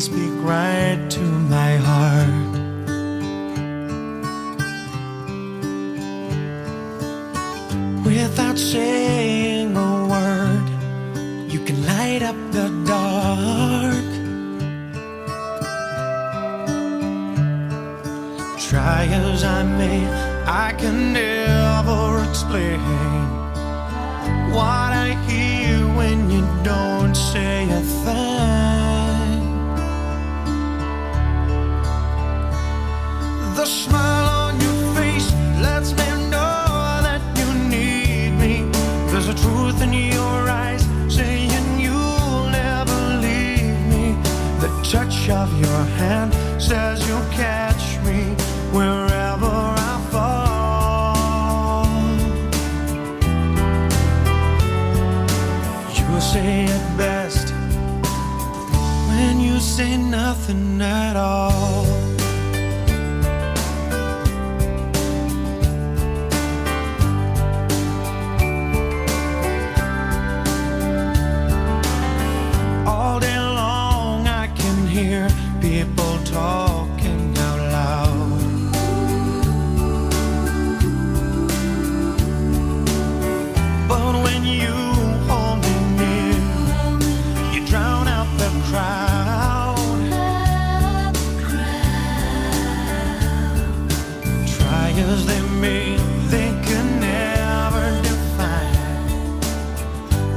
can speak right to my heart. Without saying a word, you can light up the dark. Try as I may, I can never explain what I hear when you don't say a thing. The smile on your face lets me know that you need me. There's a truth in your eyes saying you'll never leave me. The touch of your hand says you'll catch me wherever I fall. You say it best when you say nothing at all. All day long I can hear people talking out loud. But when you hold me near, you drown out the crowd. Try as they may, they can never define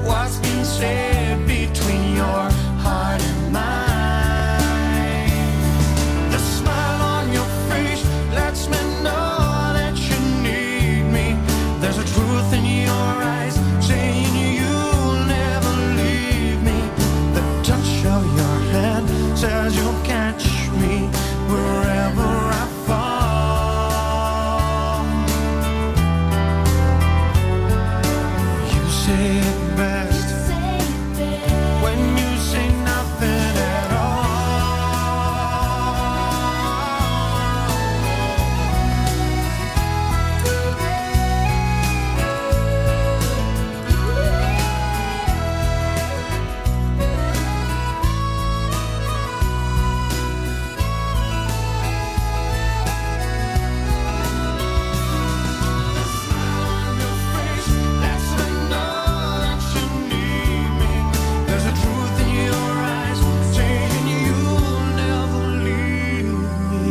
what's been said between your heart and mine. The smile on your face lets me know that you need me. There's a truth in your eyes saying you'll never leave me. The touch of your hand says you'll catch me wherever I fall. You say it best when you say nothing at all. There's a truth in your eyes saying you'll never leave me.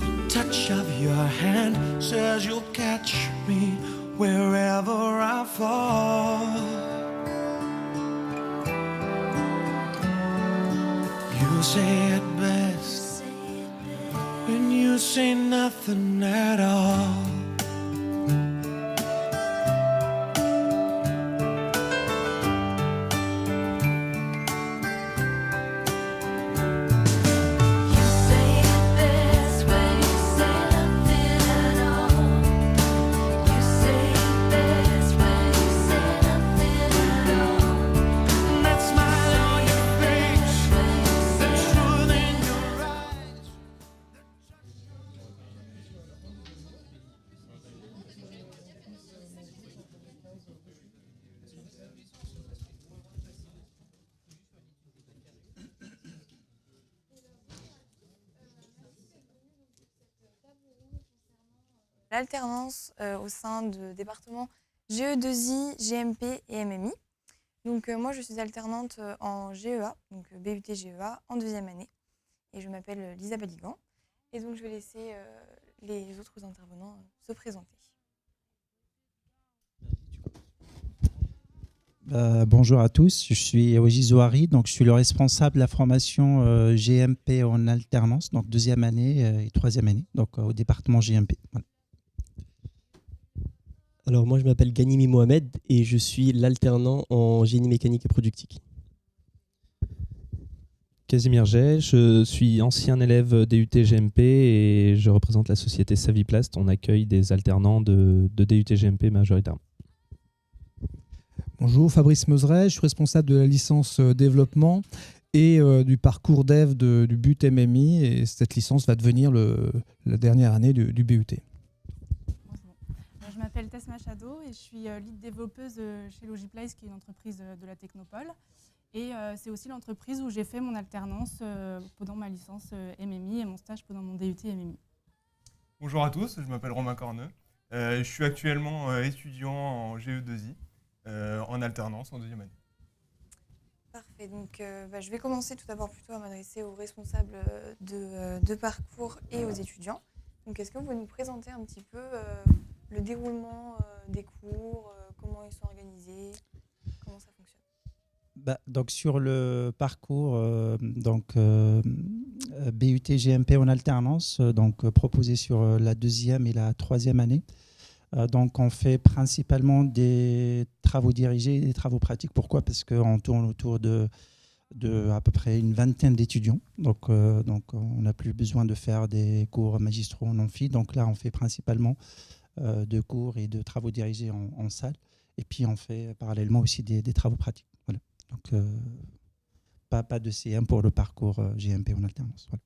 The touch of your hand says you'll catch me wherever I fall. You say it best when you say nothing at all. That smile on your face, the truth in your eyes. L'alternance au sein de départements GE2I, GMP et MMI. Donc moi je suis alternante en GEA, donc BUT GEA, en deuxième année. Et je m'appelle Lisa Baligan. Et donc je vais laisser les autres intervenants se présenter. Bonjour à tous, je suis Oji Zouari, donc je suis le responsable de la formation GMP en alternance, donc deuxième année et troisième année, donc au département GMP. Voilà. Alors moi je m'appelle Ghanimi Mohamed et je suis l'alternant en génie mécanique et productique. Casimir Jay, je suis ancien élève DUT GMP et je représente la société Saviplast. On accueille des alternants de DUT GMP majoritairement. Bonjour, Fabrice Meuseret, je suis responsable de la licence développement et du parcours dev du BUT MMI, et cette licence va devenir la dernière année du BUT. Je m'appelle Tess Machado et je suis lead développeuse chez Logiplace, qui est une entreprise de la Technopole. Et c'est aussi l'entreprise où j'ai fait mon alternance pendant ma licence MMI et mon stage pendant mon DUT MMI. Bonjour à tous, je m'appelle Romain Corneux. Je suis actuellement étudiant en GE2I, en alternance en 2e année. Parfait. Donc, je vais commencer tout d'abord plutôt à m'adresser aux responsables de parcours et aux étudiants. Donc, est-ce que vous pouvez nous présenter un petit peu le déroulement des cours, comment ils sont organisés, comment ça fonctionne? Donc sur le parcours BUT GMP en alternance, proposé sur la 2e et la 3e année. Donc on fait principalement des travaux dirigés et des travaux pratiques. Pourquoi? Parce qu'on tourne autour de à peu près une vingtaine d'étudiants. Donc on n'a plus besoin de faire des cours magistraux en amphi. Donc là on fait principalement de cours et de travaux dirigés en salle. Et puis on fait parallèlement aussi des travaux pratiques. Voilà. Donc, pas de CM pour le parcours GMP en alternance. Voilà.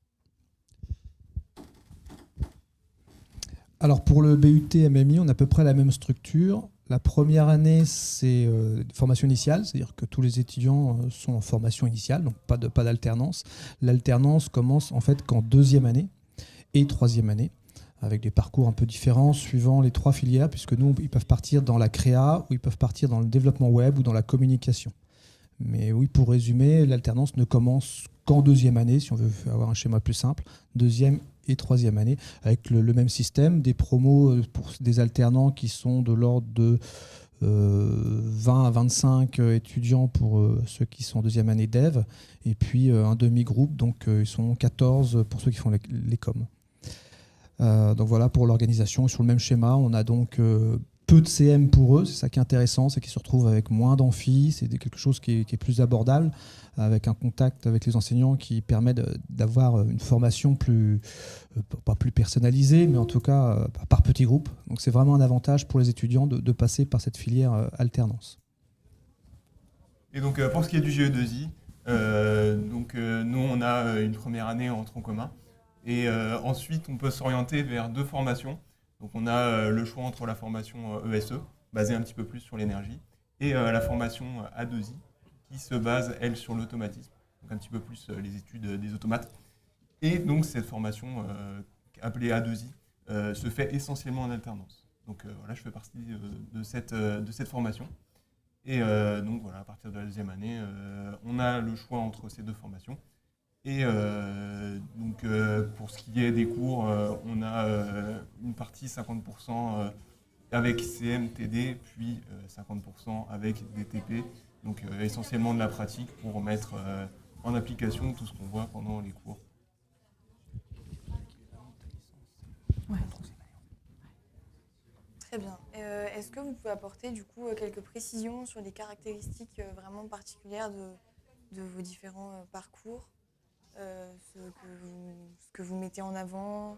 Alors pour le BUT MMI, on a à peu près la même structure. La première année, c'est formation initiale, c'est-à-dire que tous les étudiants sont en formation initiale, donc pas d'alternance. L'alternance commence en fait qu'en 2e année et 3e année, avec des parcours un peu différents suivant les 3 filières, puisque nous, ils peuvent partir dans la créa, ou ils peuvent partir dans le développement web ou dans la communication. Mais oui, pour résumer, l'alternance ne commence qu'en 2e année, si on veut avoir un schéma plus simple, 2e et 3e année, avec le même système, des promos pour des alternants qui sont de l'ordre de 20 à 25 étudiants pour ceux qui sont en 2e année dev, et puis un demi-groupe, donc ils sont 14 pour ceux qui font les coms. Donc voilà pour l'organisation. Sur le même schéma, on a donc peu de CM pour eux, c'est ça qui est intéressant, c'est qu'ils se retrouvent avec moins d'amphi, c'est quelque chose qui est plus abordable, avec un contact avec les enseignants qui permet d'avoir une formation pas plus personnalisée, mais en tout cas par petits groupes. Donc c'est vraiment un avantage pour les étudiants de passer par cette filière alternance. Et donc pour ce qui est du GE2I, nous on a une première année en tronc commun, et ensuite on peut s'orienter vers 2 formations. Donc on a le choix entre la formation ESE, basée un petit peu plus sur l'énergie, et la formation A2I, qui se base, elle, sur l'automatisme, donc un petit peu plus les études des automates. Et donc cette formation, appelée A2I, se fait essentiellement en alternance. Donc voilà, je fais partie de cette formation. Et donc voilà, à partir de la 2e année, on a le choix entre ces 2 formations. Et pour ce qui est des cours, on a une partie 50% avec CM-TD, puis 50% avec DTP, donc essentiellement de la pratique pour mettre en application tout ce qu'on voit pendant les cours. Ouais. Très bien. Est-ce que vous pouvez apporter du coup quelques précisions sur les caractéristiques vraiment particulières de vos différents parcours, ce que vous mettez en avant?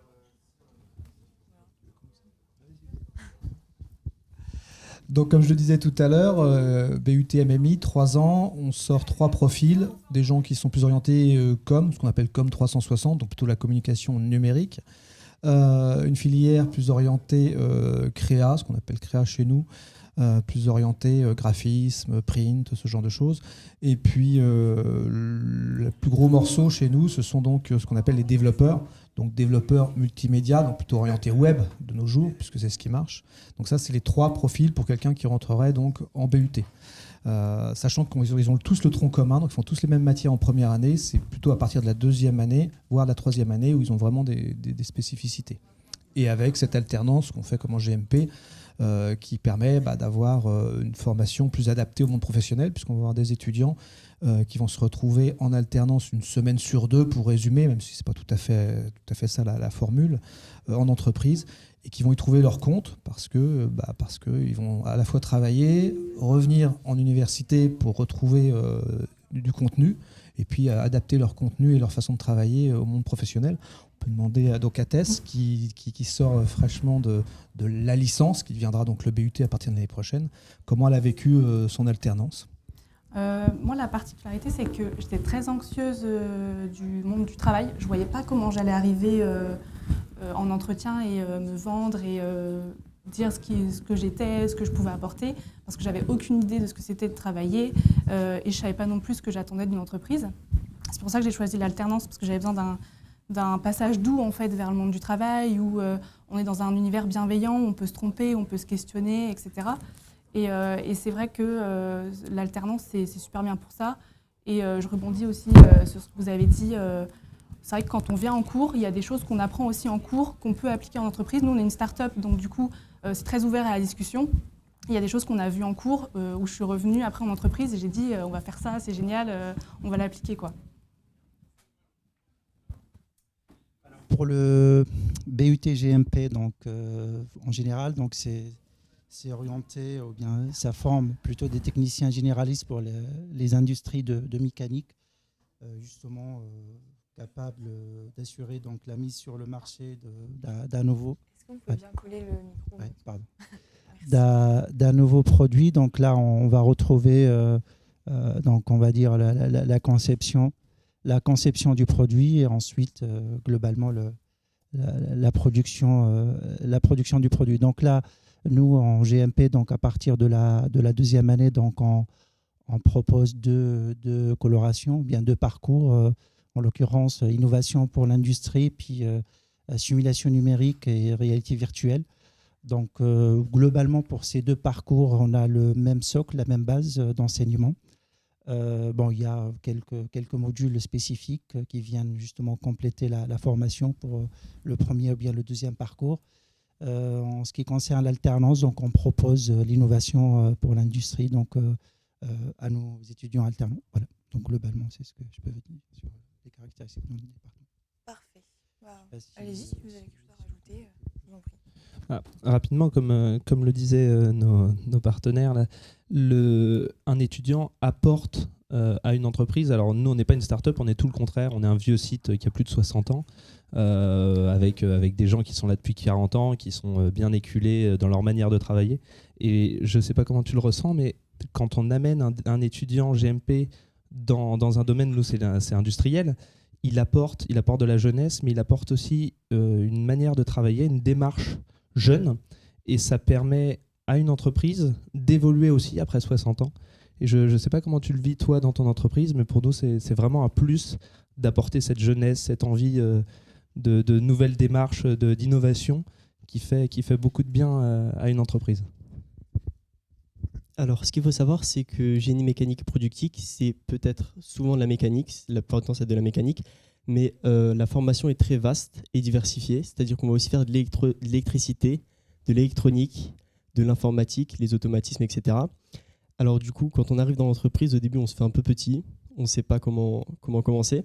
Donc comme je le disais tout à l'heure, BUT MMI, 3 ans, on sort 3 profils, des gens qui sont plus orientés ce qu'on appelle com 360, donc plutôt la communication numérique. Une filière plus orientée créa, ce qu'on appelle créa chez nous, plus orientée graphisme, print, ce genre de choses. Et puis le plus gros morceau chez nous, ce sont donc ce qu'on appelle les développeurs, donc développeurs multimédia, donc plutôt orientés web de nos jours, puisque c'est ce qui marche. Donc ça, c'est les 3 profils pour quelqu'un qui rentrerait donc en BUT. Sachant qu'ils ont tous le tronc commun, donc ils font tous les mêmes matières en première année, c'est plutôt à partir de la 2e année, voire de la 3e année, où ils ont vraiment des spécificités. Et avec cette alternance qu'on fait comme en GMP, qui permet d'avoir une formation plus adaptée au monde professionnel, puisqu'on va avoir des étudiants qui vont se retrouver en alternance une semaine sur 2, pour résumer, même si ce n'est pas tout à fait ça la formule, en entreprise, et qui vont y trouver leur compte parce qu'ils vont à la fois travailler, revenir en université pour retrouver du contenu, et puis adapter leur contenu et leur façon de travailler au monde professionnel. On peut demander à Docates, qui sort fraîchement de la licence, qui deviendra donc le BUT à partir de l'année prochaine, comment elle a vécu son alternance. Moi, la particularité, c'est que j'étais très anxieuse du monde du travail. Je ne voyais pas comment j'allais arriver en entretien et me vendre et dire ce que j'étais, ce que je pouvais apporter, parce que j'avais aucune idée de ce que c'était de travailler et je savais pas non plus ce que j'attendais d'une entreprise. C'est pour ça que j'ai choisi l'alternance, parce que j'avais besoin d'un passage doux en fait vers le monde du travail où on est dans un univers bienveillant, où on peut se tromper, on peut se questionner, etc. Et c'est vrai que l'alternance c'est super bien pour ça. Et je rebondis aussi sur ce que vous avez dit. C'est vrai que quand on vient en cours, il y a des choses qu'on apprend aussi en cours qu'on peut appliquer en entreprise. Nous, on est une start-up, donc du coup, c'est très ouvert à la discussion. Il y a des choses qu'on a vues en cours où je suis revenue après en entreprise et j'ai dit on va faire ça, c'est génial, on va l'appliquer, quoi. Pour le BUT GMP, donc en général, donc c'est orienté, ou bien ça forme plutôt des techniciens généralistes pour les industries de mécanique, justement capables d'assurer donc la mise sur le marché d'un nouveau. Est-ce qu'on peut bien coller le micro? Ouais, pardon. D'un nouveau produit. Donc là, on va retrouver, donc on va dire la conception du produit et ensuite globalement la production du produit. Donc là, nous en GMP, donc à partir de la deuxième année, donc on propose deux colorations, bien deux parcours. En l'occurrence, innovation pour l'industrie, puis simulation numérique et réalité virtuelle. Donc, globalement, pour ces deux parcours, on a le même socle, la même base d'enseignement. Il y a quelques modules spécifiques qui viennent justement compléter la formation pour le premier ou bien le deuxième parcours. En ce qui concerne l'alternance, donc on propose l'innovation pour l'industrie donc, à nos étudiants alternants. Voilà. Donc, globalement, c'est ce que je peux vous dire sur les caractéristiques de notre département. Parfait. Allez-y, si vous avez quelque chose à rajouter, je vous en prie. Rapidement, comme le disaient nos partenaires, là, un étudiant apporte à une entreprise. Alors nous, on n'est pas une start-up, on est tout le contraire. On est un vieux site qui a plus de 60 ans, avec des gens qui sont là depuis 40 ans, qui sont bien éculés dans leur manière de travailler. Et je ne sais pas comment tu le ressens, mais quand on amène un étudiant GMP dans un domaine où c'est industriel, il apporte de la jeunesse, mais il apporte aussi une manière de travailler, une démarche jeune, et ça permet à une entreprise d'évoluer aussi après 60 ans. Et je ne sais pas comment tu le vis toi dans ton entreprise, mais pour nous c'est vraiment un plus d'apporter cette jeunesse, cette envie de nouvelles démarches, d'innovation qui fait beaucoup de bien à une entreprise. Alors, ce qu'il faut savoir, c'est que génie mécanique et productique, c'est peut-être souvent de la mécanique, la plupart du temps c'est de la mécanique, mais la formation est très vaste et diversifiée, c'est-à-dire qu'on va aussi faire de l'électricité, de l'électronique, de l'informatique, les automatismes, etc. Alors du coup, quand on arrive dans l'entreprise, au début, on se fait un peu petit, on ne sait pas comment commencer,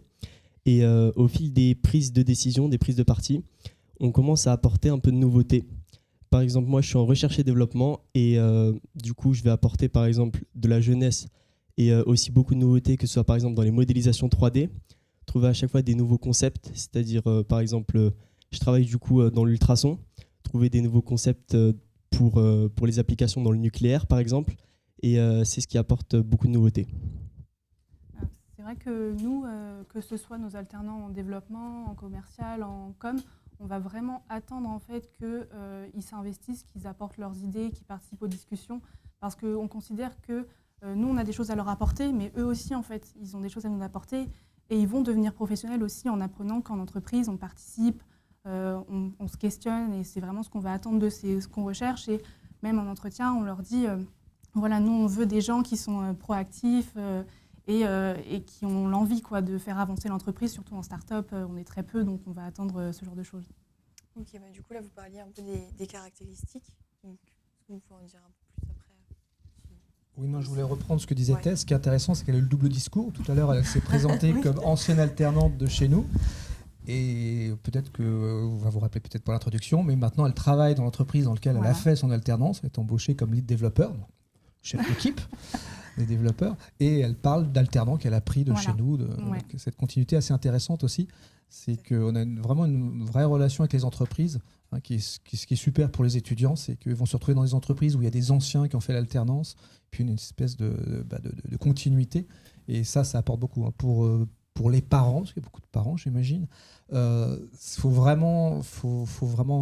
et au fil des prises de décision, des prises de parti, on commence à apporter un peu de nouveauté. Par exemple, moi, je suis en recherche et développement et du coup, je vais apporter par exemple de la jeunesse et aussi beaucoup de nouveautés, que ce soit par exemple dans les modélisations 3D, trouver à chaque fois des nouveaux concepts, c'est-à-dire par exemple, je travaille du coup dans l'ultrason, trouver des nouveaux concepts pour les applications dans le nucléaire par exemple, et c'est ce qui apporte beaucoup de nouveautés. C'est vrai que nous, que ce soit nos alternants en développement, en commercial, en com, on va vraiment attendre en fait qu'ils s'investissent, qu'ils apportent leurs idées, qu'ils participent aux discussions, parce qu'on considère que nous, on a des choses à leur apporter, mais eux aussi, en fait, ils ont des choses à nous apporter, et ils vont devenir professionnels aussi en apprenant qu'en entreprise, on participe, on se questionne, et c'est vraiment ce qu'on va attendre d'eux, c'est ce qu'on recherche, et même en entretien, on leur dit, voilà, nous, on veut des gens qui sont proactifs, et qui ont l'envie de faire avancer l'entreprise, surtout en start-up, on est très peu, donc on va attendre ce genre de choses. Ok, du coup là vous parliez un peu des caractéristiques, donc est-ce que vous pouvez en dire un peu plus après? Oui, non, je voulais reprendre ce que disait Ouais. Tess. Ce qui est intéressant, c'est qu'elle a eu le double discours. Tout à l'heure, elle s'est présentée Oui. comme ancienne alternante de chez nous. Et peut-être que vous va vous rappeler peut-être pas l'introduction, mais maintenant elle travaille dans l'entreprise dans laquelle elle a fait son alternance. Elle est embauchée comme lead développeur, donc chef d'équipe des développeurs, et elle parle d'alternants qu'elle a pris de chez nous. Donc cette continuité assez intéressante aussi, c'est qu'on a vraiment une vraie relation avec les entreprises, ce qui est super pour les étudiants, c'est qu'ils vont se retrouver dans des entreprises où il y a des anciens qui ont fait l'alternance, puis une espèce de continuité, et ça apporte beaucoup. Pour pour les parents, parce qu'il y a beaucoup de parents, j'imagine. Faut vraiment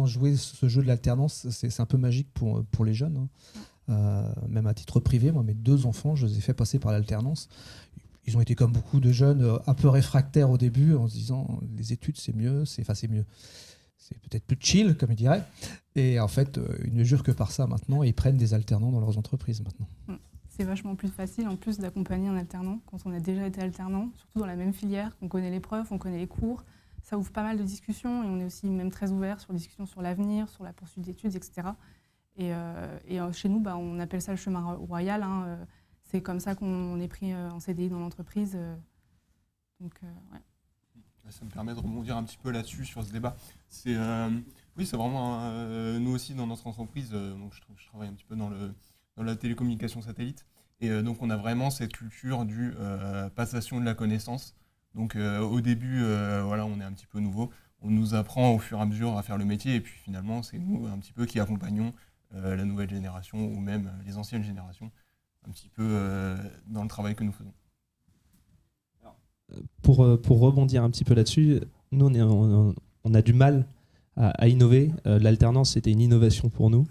jouer ce jeu de l'alternance. C'est un peu magique pour les jeunes, hein. Même à titre privé, moi, mes 2 enfants, je les ai fait passer par l'alternance. Ils ont été comme beaucoup de jeunes un peu réfractaires au début, en se disant les études c'est mieux, c'est peut-être plus chill, comme ils diraient. Et en fait, ils ne jurent que par ça maintenant, et ils prennent des alternants dans leurs entreprises maintenant. C'est vachement plus facile en plus d'accompagner un alternant quand on a déjà été alternant, surtout dans la même filière, on connaît les profs, on connaît les cours. Ça ouvre pas mal de discussions et on est aussi même très ouvert sur les discussions sur l'avenir, sur la poursuite d'études, etc. Et chez nous, on appelle ça le chemin royal, hein. C'est comme ça qu'on est pris en CDI dans l'entreprise. Ouais. Ça me permet de rebondir un petit peu là-dessus, sur ce débat. Oui, c'est vraiment, nous aussi dans notre entreprise, donc je travaille un petit peu dans la télécommunication satellite, et donc on a vraiment cette culture du passation de la connaissance. Donc au début, voilà, on est un petit peu nouveau, on nous apprend au fur et à mesure à faire le métier, et puis finalement c'est nous un petit peu qui accompagnons la nouvelle génération ou même les anciennes générations un petit peu dans le travail que nous faisons. Pour rebondir un petit peu là-dessus, nous on a du mal à innover. L'alternance, c'était une innovation pour nous.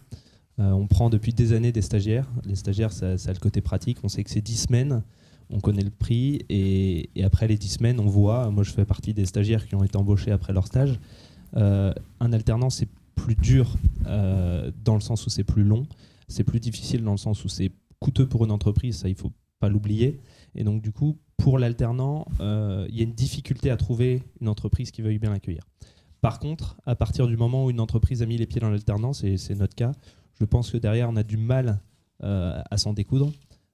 On prend depuis des années des stagiaires. Les stagiaires, ça a le côté pratique. On sait que c'est 10 semaines, on connaît le prix, et après les 10 semaines, on voit. Moi, je fais partie des stagiaires qui ont été embauchés après leur stage. Un alternance, c'est plus dur dans le sens où c'est plus long. C'est plus difficile dans le sens où c'est coûteux pour une entreprise, ça, il ne faut pas l'oublier. Et donc, du coup, pour l'alternant, il y a une difficulté à trouver une entreprise qui veuille bien l'accueillir. Par contre, à partir du moment où une entreprise a mis les pieds dans l'alternance, et c'est notre cas, je pense que derrière, on a du mal à s'en découdre.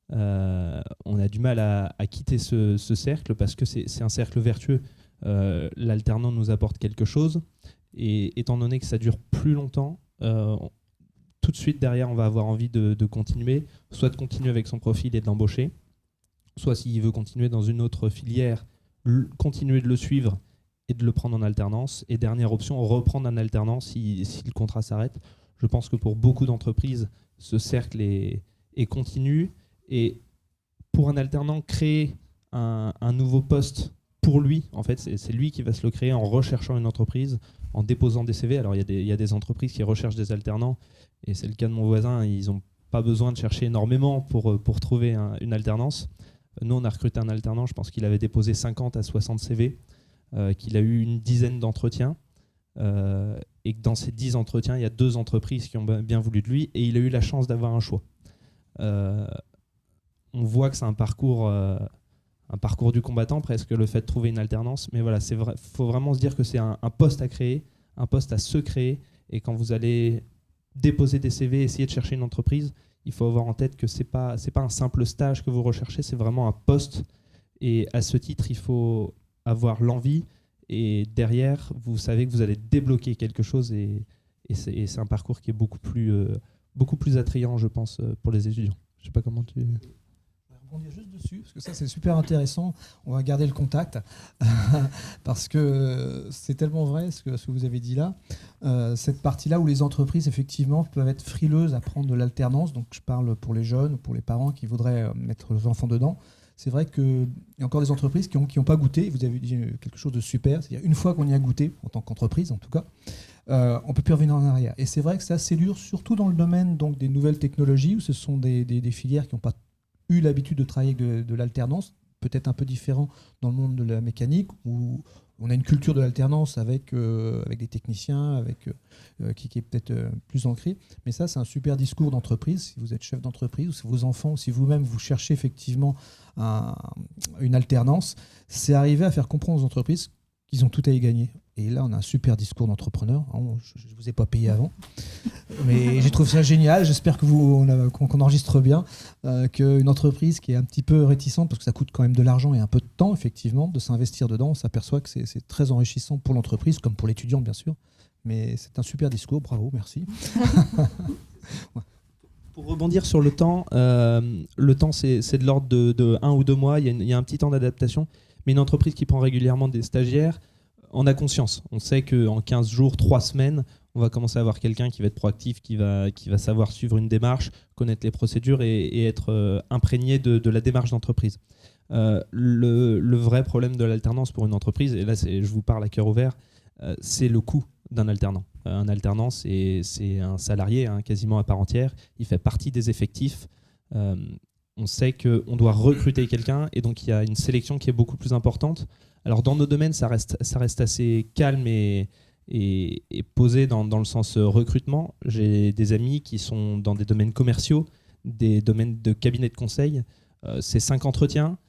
On a du mal à quitter ce cercle, parce que c'est un cercle vertueux. L'alternant nous apporte quelque chose, et étant donné que ça dure plus longtemps, tout de suite derrière, on va avoir envie de continuer, soit de continuer avec son profil et de l'embaucher, soit s'il veut continuer dans une autre filière, continuer de le suivre et de le prendre en alternance. Et dernière option, reprendre en alternance si le contrat s'arrête. Je pense que pour beaucoup d'entreprises, ce cercle est continu. Et pour un alternant, créer un nouveau poste pour lui, en fait, c'est lui qui va se le créer en recherchant une entreprise, en déposant des CV. Alors, il y a des entreprises qui recherchent des alternants, et c'est le cas de mon voisin. Ils n'ont pas besoin de chercher énormément pour trouver une alternance. Nous, on a recruté un alternant, je pense qu'il avait déposé 50 à 60 CV, qu'il a eu une dizaine d'entretiens, et que dans ces 10 entretiens, il y a 2 entreprises qui ont bien voulu de lui, et il a eu la chance d'avoir un choix. On voit que c'est un parcours du combattant, presque, le fait de trouver une alternance. Mais voilà, faut vraiment se dire que c'est un poste à créer, un poste à se créer, et quand vous allez déposer des CV, essayer de chercher une entreprise, il faut avoir en tête que c'est pas un simple stage que vous recherchez, c'est vraiment un poste. Et à ce titre, il faut avoir l'envie, et derrière, vous savez que vous allez débloquer quelque chose, et c'est un parcours qui est beaucoup plus attrayant, je pense, pour les étudiants. Je sais pas comment tu... On rebondir juste dessus, parce que ça c'est super intéressant. On va garder le contact, parce que c'est tellement vrai ce que vous avez dit là. Cette partie-là où les entreprises, effectivement, peuvent être frileuses à prendre de l'alternance. Donc je parle pour les jeunes, pour les parents qui voudraient mettre leurs enfants dedans. C'est vrai qu'il y a encore des entreprises qui ont pas goûté. Vous avez dit quelque chose de super. C'est-à-dire, une fois qu'on y a goûté, en tant qu'entreprise en tout cas, on ne peut plus revenir en arrière. Et c'est vrai que c'est assez dur, surtout dans le domaine donc, des nouvelles technologies, où ce sont des filières qui n'ont pas eu l'habitude de travailler avec de l'alternance, peut-être un peu différent dans le monde de la mécanique, où on a une culture de l'alternance avec des techniciens, qui est peut-être plus ancrée. Mais ça, c'est un super discours d'entreprise. Si vous êtes chef d'entreprise, ou si vos enfants, ou si vous-même vous cherchez effectivement une alternance, c'est arriver à faire comprendre aux entreprises qu'ils ont tout à y gagner. Et là, on a un super discours d'entrepreneur. Je ne vous ai pas payé avant. Mais j'ai trouvé ça génial. J'espère qu'on enregistre bien. Qu'une entreprise qui est un petit peu réticente, parce que ça coûte quand même de l'argent et un peu de temps, effectivement, de s'investir dedans, on s'aperçoit que c'est très enrichissant pour l'entreprise, comme pour l'étudiant, bien sûr. Mais c'est un super discours. Bravo, merci. Pour rebondir sur le temps c'est de l'ordre de 1 ou 2 mois. Il y a un petit temps d'adaptation. Mais une entreprise qui prend régulièrement des stagiaires, on a conscience. On sait qu'en 15 jours, 3 semaines, on va commencer à avoir quelqu'un qui va être proactif, qui va savoir suivre une démarche, connaître les procédures et être imprégné de la démarche d'entreprise. Le vrai problème de l'alternance pour une entreprise, et là je vous parle à cœur ouvert, c'est le coût d'un alternant. Un alternant, c'est un salarié quasiment à part entière, il fait partie des effectifs. On sait qu'on doit recruter quelqu'un et donc il y a une sélection qui est beaucoup plus importante. Alors dans nos domaines, ça reste assez calme et posé dans le sens recrutement. J'ai des amis qui sont dans des domaines commerciaux, des domaines de cabinet de conseil. C'est 5 entretiens,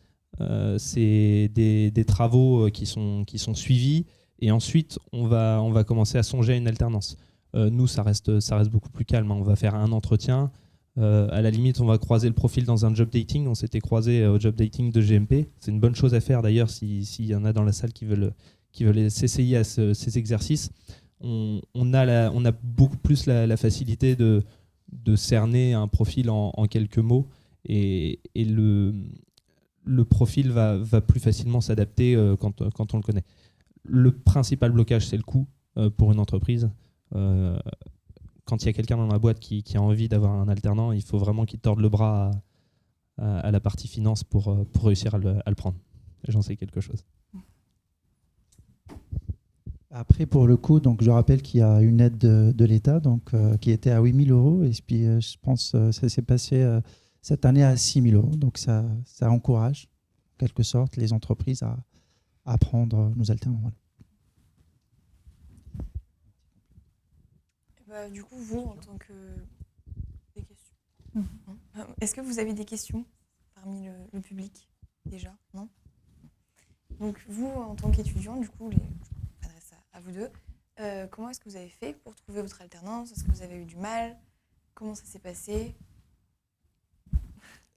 c'est des travaux qui sont suivis et ensuite on va commencer à songer à une alternance. Nous, ça reste beaucoup plus calme. On va faire un entretien. À la limite, on va croiser le profil dans un job dating. On s'était croisé au job dating de GMP. C'est une bonne chose à faire d'ailleurs s'il y en a dans la salle qui veulent s'essayer à ces exercices. On a beaucoup plus la facilité de cerner un profil en quelques mots et le profil va plus facilement s'adapter quand on le connaît. Le principal blocage, c'est le coût pour une entreprise. Quand il y a quelqu'un dans la boîte qui a envie d'avoir un alternant, il faut vraiment qu'il torde le bras à la partie finance pour réussir à le prendre. J'en sais quelque chose. Après, pour le coût, donc, je rappelle qu'il y a une aide de l'État qui était à 8 000 €. Et puis, je pense que ça s'est passé cette année à 6 000 €. Donc, ça encourage, en quelque sorte, les entreprises à prendre nos alternants. Voilà. Du coup, vous, en tant que... Des questions Non. Est-ce que vous avez des questions parmi le public, déjà? Non. Donc, vous, en tant qu'étudiant, du coup, je m'adresse à vous deux, comment est-ce que vous avez fait pour trouver votre alternance? Est-ce que vous avez eu du mal? Comment ça s'est passé?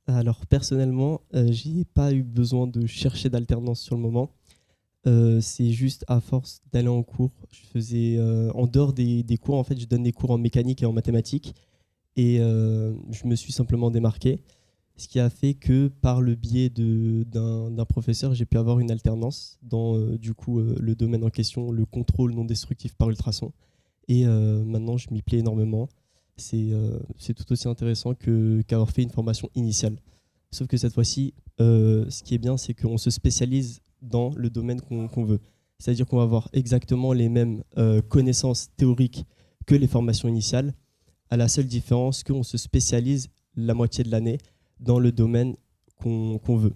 Alors, personnellement, j'ai pas eu besoin de chercher d'alternance sur le moment. C'est juste à force d'aller en cours. Je faisais, en dehors des cours, en fait, je donne des cours en mécanique et en mathématiques. Et je me suis simplement démarqué. Ce qui a fait que par le biais d'un professeur, j'ai pu avoir une alternance dans le domaine en question, le contrôle non destructif par ultrasons. Et maintenant, je m'y plais énormément. C'est tout aussi intéressant qu'avoir fait une formation initiale. Sauf que cette fois-ci, ce qui est bien, c'est qu'on se spécialise dans le domaine qu'on veut. C'est-à-dire qu'on va avoir exactement les mêmes connaissances théoriques que les formations initiales, à la seule différence qu'on se spécialise la moitié de l'année dans le domaine qu'on veut.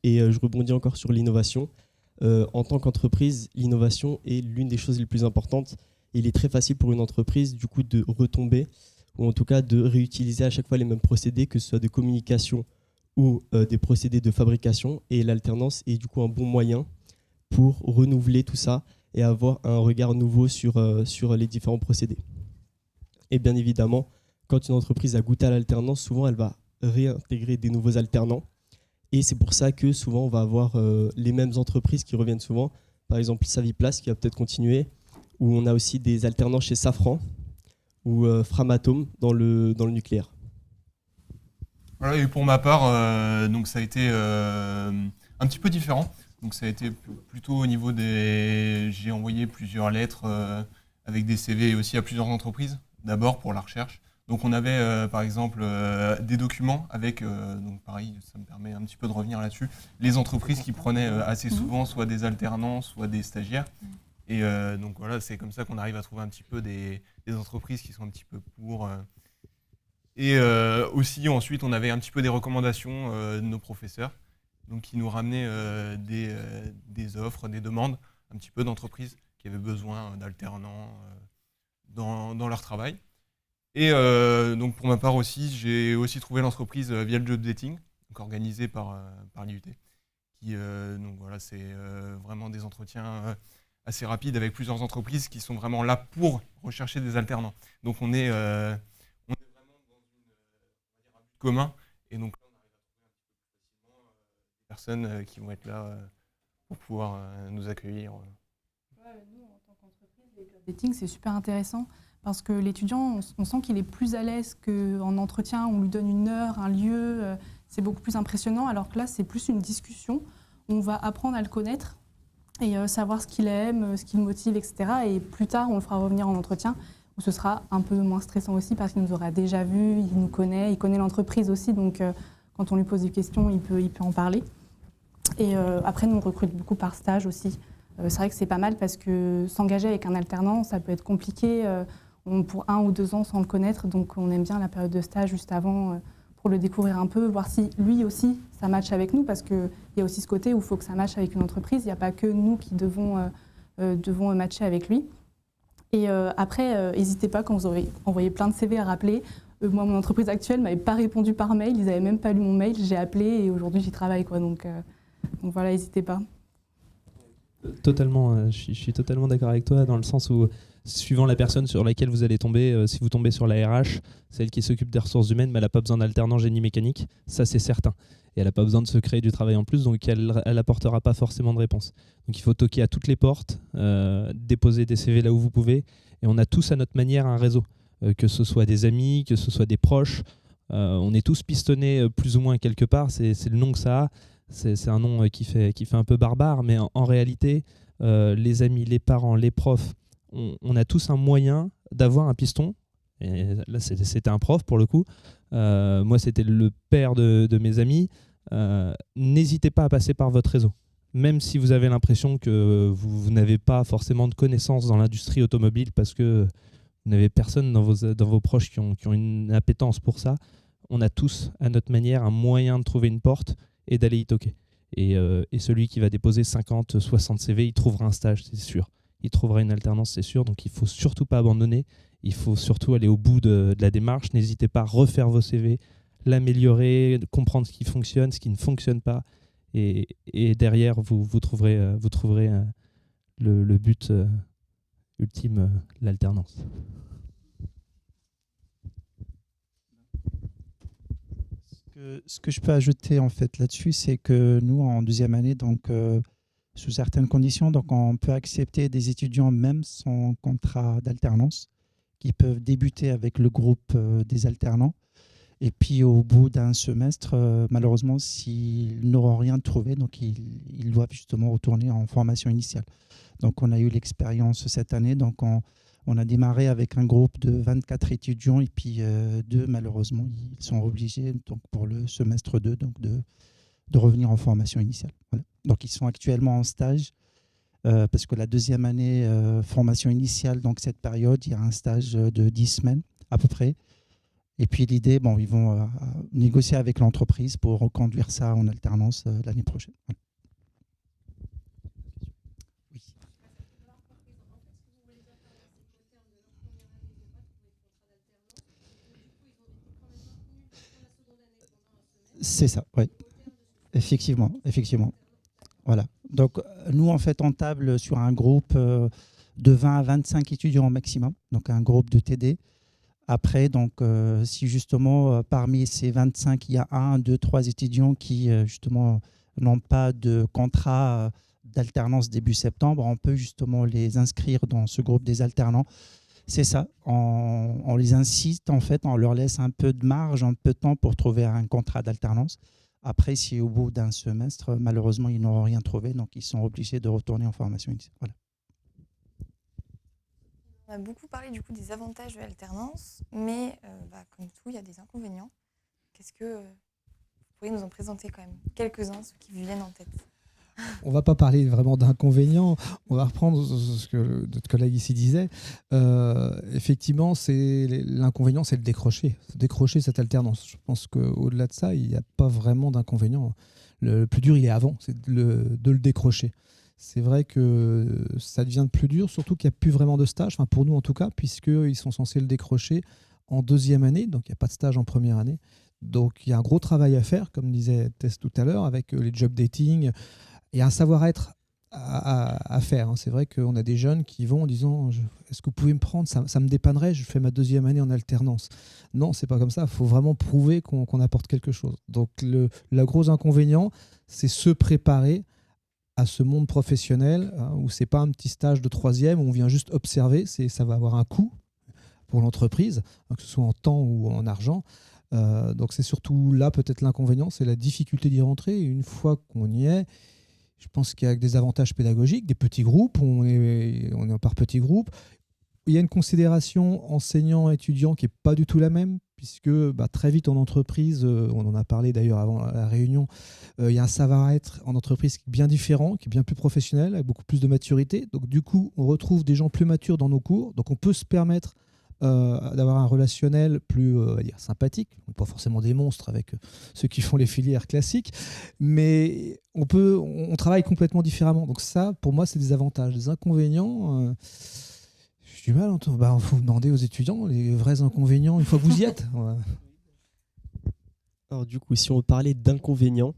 Et je rebondis encore sur l'innovation. En tant qu'entreprise, l'innovation est l'une des choses les plus importantes. Il est très facile pour une entreprise du coup, de retomber, ou en tout cas de réutiliser à chaque fois les mêmes procédés, que ce soit de communication ou des procédés de fabrication, et l'alternance est du coup un bon moyen pour renouveler tout ça et avoir un regard nouveau sur les différents procédés. Et bien évidemment, quand une entreprise a goûté à l'alternance, souvent elle va réintégrer des nouveaux alternants, et c'est pour ça que souvent on va avoir les mêmes entreprises qui reviennent souvent, par exemple Saviplas qui va peut-être continuer, ou on a aussi des alternants chez Safran ou Framatome dans le nucléaire. Voilà, et pour ma part, donc ça a été un petit peu différent. Donc ça a été plutôt au niveau des... J'ai envoyé plusieurs lettres avec des CV aussi à plusieurs entreprises, d'abord pour la recherche. Donc on avait par exemple des documents avec, donc pareil, ça me permet un petit peu de revenir là-dessus, les entreprises qui prenaient assez souvent soit des alternants, soit des stagiaires. Et donc voilà, c'est comme ça qu'on arrive à trouver un petit peu des entreprises qui sont un petit peu pour... Et aussi, ensuite, on avait un petit peu des recommandations de nos professeurs, donc qui nous ramenaient des offres, des demandes, un petit peu d'entreprises qui avaient besoin d'alternants dans leur travail. Et donc pour ma part aussi, j'ai aussi trouvé l'entreprise via le job dating, donc organisé par l'IUT. Donc voilà, c'est vraiment des entretiens assez rapides avec plusieurs entreprises qui sont vraiment là pour rechercher des alternants. Donc on est vraiment dans un commun, et donc là on arrive à trouver un petit peu plus facilement des personnes qui vont être là pour pouvoir nous accueillir. Nous, en tant qu'entreprise, les job dating, c'est super intéressant parce que l'étudiant, on sent qu'il est plus à l'aise qu'en entretien, on lui donne une heure, un lieu, c'est beaucoup plus impressionnant, alors que là, c'est plus une discussion. On va apprendre à le connaître et savoir ce qu'il aime, ce qui le motive, etc. Et plus tard, on le fera revenir en entretien, où ce sera un peu moins stressant aussi parce qu'il nous aura déjà vu, il nous connaît, il connaît l'entreprise aussi, donc quand on lui pose des questions, il peut en parler. Et après, nous, on recrute beaucoup par stage aussi. C'est vrai que c'est pas mal parce que s'engager avec un alternant, ça peut être compliqué pour 1 ou 2 ans sans le connaître. Donc, on aime bien la période de stage juste avant pour le découvrir un peu, voir si lui aussi, ça matche avec nous. Parce qu'il y a aussi ce côté où il faut que ça matche avec une entreprise. Il n'y a pas que nous qui devons matcher avec lui. Et après, n'hésitez pas quand vous aurez envoyé plein de CV à rappeler. Moi, mon entreprise actuelle ne m'avait pas répondu par mail. Ils n'avaient même pas lu mon mail. J'ai appelé et aujourd'hui, j'y travaille, quoi. Donc voilà, n'hésitez pas. Totalement, je suis totalement d'accord avec toi dans le sens où, suivant la personne sur laquelle vous allez tomber, si vous tombez sur la RH, celle qui s'occupe des ressources humaines, mais elle n'a pas besoin d'alternant génie mécanique, ça c'est certain. Et elle n'a pas besoin de se créer du travail en plus, donc elle n'apportera pas forcément de réponse. Donc il faut toquer à toutes les portes, déposer des CV là où vous pouvez, et on a tous à notre manière un réseau, que ce soit des amis, que ce soit des proches, on est tous pistonnés plus ou moins quelque part, c'est le nom que ça a. C'est un nom qui fait un peu barbare, mais en réalité, les amis, les parents, les profs, on a tous un moyen d'avoir un piston. Et là, c'était un prof pour le coup. Moi, c'était le père de mes amis. N'hésitez pas à passer par votre réseau. Même si vous avez l'impression que vous n'avez pas forcément de connaissances dans l'industrie automobile parce que vous n'avez personne dans vos proches qui ont une appétence pour ça, on a tous, à notre manière, un moyen de trouver une porte et d'aller y toquer. Et celui qui va déposer 50, 60 CV, il trouvera un stage, c'est sûr. Il trouvera une alternance, c'est sûr. Donc il ne faut surtout pas abandonner. Il faut surtout aller au bout de la démarche. N'hésitez pas à refaire vos CV, l'améliorer, comprendre ce qui fonctionne, ce qui ne fonctionne pas. Et derrière, vous trouverez le but ultime, l'alternance. Ce que je peux ajouter en fait là-dessus, c'est que nous, en deuxième année, donc sous certaines conditions, donc on peut accepter des étudiants même sans contrat d'alternance qui peuvent débuter avec le groupe des alternants. Et puis au bout d'un semestre, malheureusement, s'ils n'auront rien trouvé, donc ils doivent justement retourner en formation initiale. Donc on a eu l'expérience cette année, donc on a démarré avec un groupe de 24 étudiants et puis 2, malheureusement, ils sont obligés donc, pour le semestre 2 donc de revenir en formation initiale. Voilà. Donc ils sont actuellement en stage parce que la deuxième année formation initiale, donc cette période, il y a un stage de 10 semaines à peu près. Et puis l'idée, bon, ils vont négocier avec l'entreprise pour reconduire ça en alternance l'année prochaine. Voilà. C'est ça, oui. Effectivement. Voilà. Donc, nous, en fait, on table sur un groupe de 20 à 25 étudiants au maximum, donc un groupe de TD. Après, donc, si justement, parmi ces 25, il y a 1, 2, 3 étudiants qui, justement, n'ont pas de contrat d'alternance début septembre, on peut justement les inscrire dans ce groupe des alternants. C'est ça, on les incite, en fait, on leur laisse un peu de marge, un peu de temps pour trouver un contrat d'alternance. Après, si au bout d'un semestre, malheureusement, ils n'auront rien trouvé, donc ils sont obligés de retourner en formation initiale. Voilà. On a beaucoup parlé du coup des avantages de l'alternance, mais comme tout, il y a des inconvénients. Qu'est-ce que vous pourriez nous en présenter quand même quelques-uns, ceux qui vous viennent en tête? On ne va pas parler vraiment d'inconvénients, on va reprendre ce que notre collègue ici disait. Effectivement, l'inconvénient, c'est le décrocher cette alternance. Je pense qu'au-delà de ça, il n'y a pas vraiment d'inconvénient. Le plus dur, il est avant, c'est de le décrocher. C'est vrai que ça devient plus dur, surtout qu'il n'y a plus vraiment de stage, enfin pour nous en tout cas, puisqu'ils sont censés le décrocher en deuxième année, donc il n'y a pas de stage en première année. Donc il y a un gros travail à faire, comme disait Tess tout à l'heure, avec les job dating. Il y a un savoir-être à faire. C'est vrai qu'on a des jeunes qui vont en disant « Est-ce que vous pouvez me prendre ? Ça me dépannerait, je fais ma deuxième année en alternance. » Non, c'est pas comme ça. Il faut vraiment prouver qu'on apporte quelque chose. Donc le gros inconvénient, c'est se préparer à ce monde professionnel où ce n'est pas un petit stage de troisième où on vient juste observer. Ça va avoir un coût pour l'entreprise, que ce soit en temps ou en argent. Donc c'est surtout là peut-être l'inconvénient, c'est la difficulté d'y rentrer. Et une fois qu'on y est, je pense qu'il y a des avantages pédagogiques, des petits groupes, on est par petits groupes. Il y a une considération enseignant-étudiant qui n'est pas du tout la même, puisque très vite en entreprise, on en a parlé d'ailleurs avant la réunion, il y a un savoir-être en entreprise bien différent, qui est bien plus professionnel, avec beaucoup plus de maturité. Donc du coup, on retrouve des gens plus matures dans nos cours, donc on peut se permettre d'avoir un relationnel plus on va dire, sympathique, pas forcément des monstres avec ceux qui font les filières classiques, mais on travaille complètement différemment. Donc ça, pour moi, c'est des avantages. Des inconvénients, j'ai du mal à entendre. Faut demander aux étudiants les vrais inconvénients une fois que vous y êtes. Ouais. Alors du coup, si on parlait d'inconvénients,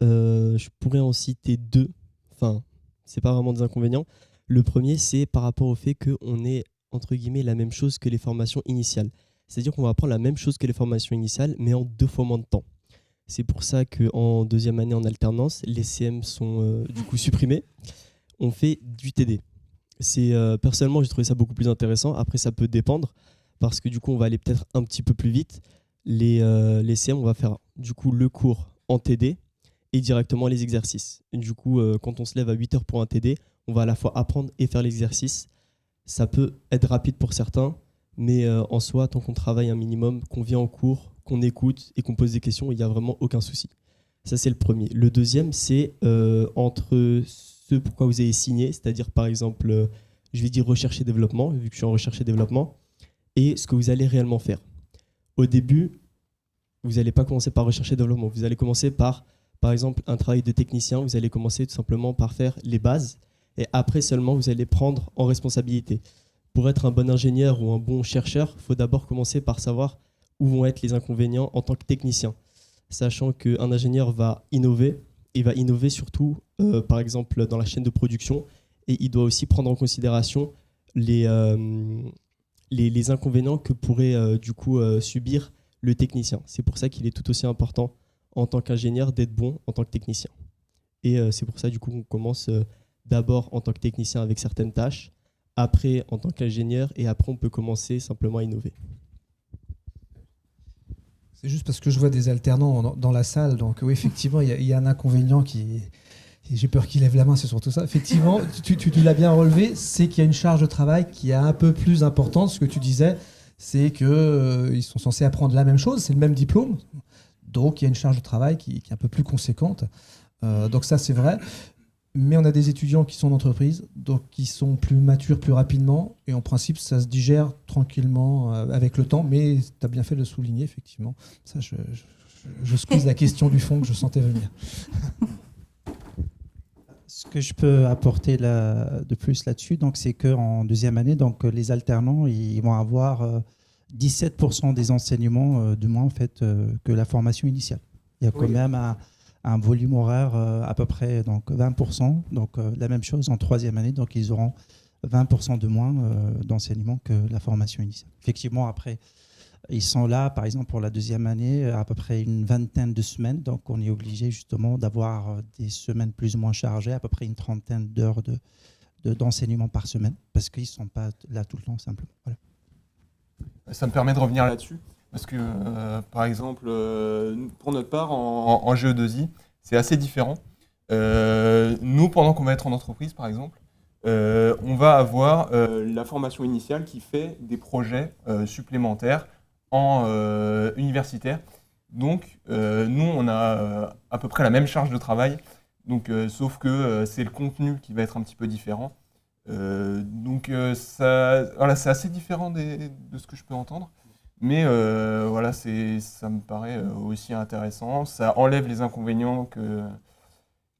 je pourrais en citer deux. Enfin, c'est pas vraiment des inconvénients. Le premier, c'est par rapport au fait qu'on ait, entre guillemets, la même chose que les formations initiales. C'est-à-dire qu'on va apprendre la même chose que les formations initiales, mais en 2 fois moins de temps. C'est pour ça qu'en 2e année en alternance, les CM sont du coup supprimés. On fait du TD. Personnellement, j'ai trouvé ça beaucoup plus intéressant. Après, ça peut dépendre, parce que du coup, on va aller peut-être un petit peu plus vite. Les CM, on va faire du coup le cours en TD et directement les exercices. Et du coup, quand on se lève à 8 heures pour un TD, on va à la fois apprendre et faire l'exercice. Ça peut être rapide pour certains, mais en soi, tant qu'on travaille un minimum, qu'on vient en cours, qu'on écoute et qu'on pose des questions, il n'y a vraiment aucun souci. Ça, c'est le premier. Le deuxième, c'est entre ce pourquoi vous avez signé, c'est-à-dire par exemple, je vais dire recherche et développement, vu que je suis en recherche et développement, et ce que vous allez réellement faire. Au début, vous n'allez pas commencer par recherche et développement. Vous allez commencer par exemple, un travail de technicien. Vous allez commencer tout simplement par faire les bases, et après seulement, vous allez prendre en responsabilité. Pour être un bon ingénieur ou un bon chercheur, il faut d'abord commencer par savoir où vont être les inconvénients en tant que technicien. Sachant qu'un ingénieur va innover, il va innover surtout, par exemple, dans la chaîne de production, et il doit aussi prendre en considération les inconvénients que pourrait du coup subir le technicien. C'est pour ça qu'il est tout aussi important en tant qu'ingénieur d'être bon en tant que technicien. Et c'est pour ça du coup qu'on commence d'abord en tant que technicien avec certaines tâches, après en tant qu'ingénieur, et après on peut commencer simplement à innover. C'est juste parce que je vois des alternants dans la salle, donc oui, effectivement, il y a un inconvénient qui... J'ai peur qu'il lève la main, c'est surtout ça. Effectivement, tu l'as bien relevé, c'est qu'il y a une charge de travail qui est un peu plus importante. Ce que tu disais, c'est qu'ils sont censés apprendre la même chose, c'est le même diplôme. Donc, il y a une charge de travail qui est un peu plus conséquente. Donc ça, c'est vrai. Mais on a des étudiants qui sont en entreprise, donc qui sont plus matures plus rapidement. Et en principe, ça se digère tranquillement avec le temps. Mais tu as bien fait de le souligner, effectivement. Ça, je squeeze la question du fond que je sentais venir. Ce que je peux apporter de plus là-dessus, donc, c'est qu'en 2e année, donc, les alternants ils vont avoir 17% des enseignements de moins en fait, que la formation initiale. Il y a quand même un volume horaire à peu près donc 20%. Donc la même chose en 3e année, donc ils auront 20% de moins d'enseignements que la formation initiale. Effectivement, après, ils sont là, par exemple, pour la 2e année, à peu près une vingtaine de semaines. Donc, on est obligé justement d'avoir des semaines plus ou moins chargées, à peu près une trentaine d'heures d'enseignement par semaine, parce qu'ils ne sont pas là tout le temps, simplement. Voilà. Ça me permet de revenir là-dessus, parce que, par exemple, pour notre part, en GE2I, c'est assez différent. Nous, pendant qu'on va être en entreprise, par exemple, on va avoir la formation initiale qui fait des projets supplémentaires en universitaire. Donc, nous, on a à peu près la même charge de travail, donc, sauf que c'est le contenu qui va être un petit peu différent. Donc, voilà, c'est assez différent de ce que je peux entendre. Mais voilà, ça me paraît aussi intéressant. Ça enlève les inconvénients que